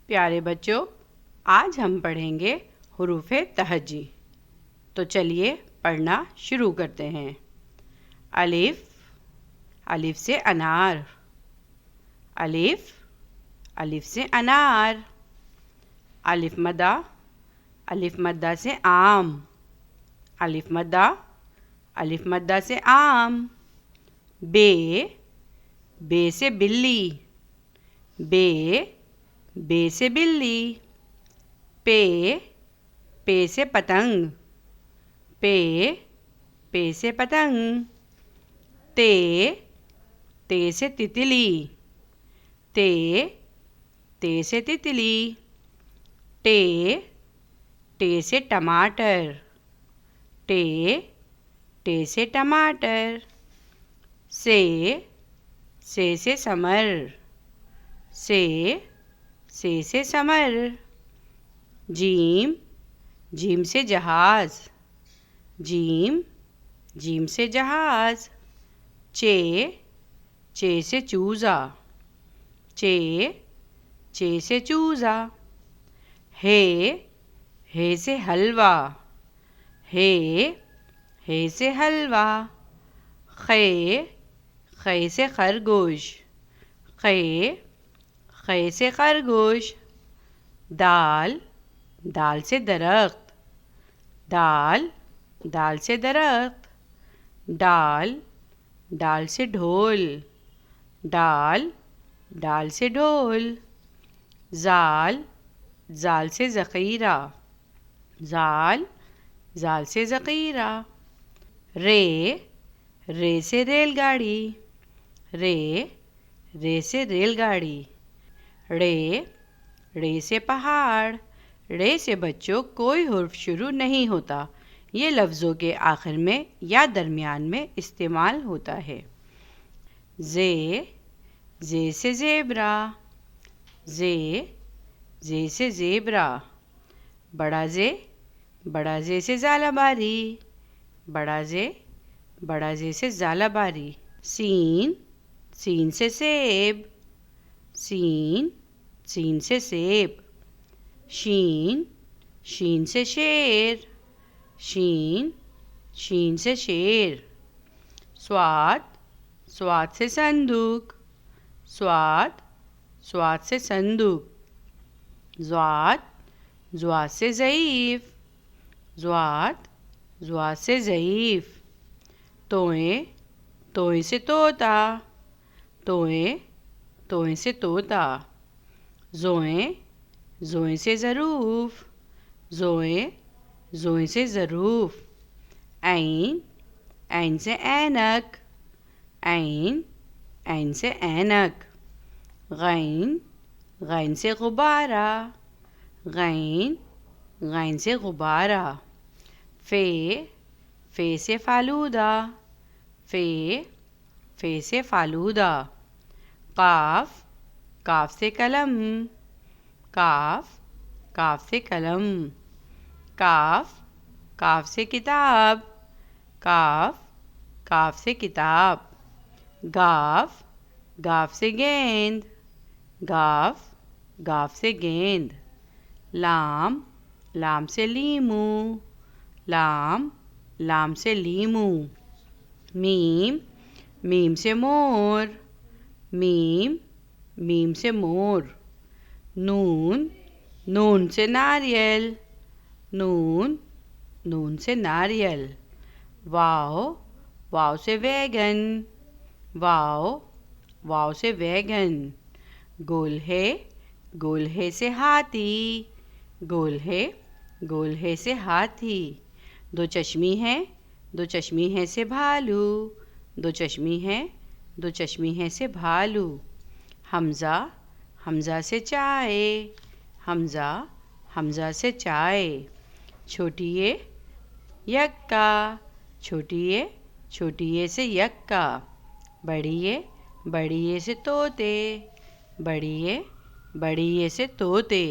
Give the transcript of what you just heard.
پیارے بچوں، آج ہم پڑھیں گے حروف تہجی۔ تو چلیے پڑھنا شروع کرتے ہیں۔ الف، الف سے انار۔ الف، الف سے انار۔ الف مدہ، الف مدہ سے آم۔ الف مدہ، الف مدہ سے آم۔ بے، بے سے بلی۔ بے، بے سے بلی۔ پے، پے سے پتنگ۔ پے، پے سے پتنگ۔ تے، تے سے تتلی۔ تے، تے سے تتلی۔ ٹے، ٹے سے ٹماٹر۔ ٹے، ٹے سے ٹماٹر۔ سے ثمر۔ سے ثمر۔ جیم، جیم سے جہاز۔ جیم، جیم سے جہاز۔ چے سے چوزا۔ چے سے چوزا۔ ہے سے حلوہ۔ ہے سے حلوہ۔ خے سے خرگوش۔ خے سے خرگوش۔ دال، دال سے درخت۔ دال سے درخت۔ ڈال، ڈال سے ڈھول۔ ڈال سے ڈھول۔ زال، زال سے ذخیرہ۔ زال سے ذخیرہ۔ رے سے ریل گاڑی۔ رے سے ریل گاڑی۔ ڑے سے پہاڑ۔ ڑے سے بچوں کوئی حرف شروع نہیں ہوتا، یہ لفظوں کے آخر میں یا درمیان میں استعمال ہوتا ہے۔ زے سے زیبرا۔ زے سے زیبرا۔ بڑا زے سے زالہ باری۔ بڑا زے سے زالہ باری۔ سین سے سیب۔ سین سے سیب۔ شین سے شیر۔ شین سے شیر۔ صاد سے صندوق۔ صاد سے صندوق۔ ضاد سے ضعیف۔ ضاد سے ضعیف۔ توئیں سے طوطا۔ توئیں سے طوطا۔ زوئیں سے ظروف۔ زوئیں سے ظروف۔ عین سے اینک۔ عین سے اینک۔ غین سے غبارہ۔ غین سے غبارہ۔ فے سے فالودہ۔ فے سے فالودہ۔ کاف سے قلم۔ کاف سے قلم۔ کاف سے کتاب۔ کاف سے کتاب۔ گاف سے گیند۔ گاف سے گیند۔ لام سے لیمو۔ لام سے لیمو۔ میم سے مور۔ میم سے مور۔ نون سے ناریل۔ نون سے ناریل۔ واو سے ویگن۔ واو سے ویگن۔ گول ہے سے ہاتھی۔ گول ہے سے ہاتھی۔ دو چشمی ہے سے بھالو۔ دو چشمی ہے سے بھالو۔ حمزہ سے چائے۔ حمزہ سے چائے۔ چھوٹی یکا۔ چھوٹی اے سے یکا۔ بڑی اے سے طوطے۔ بڑی اے سے طوطے۔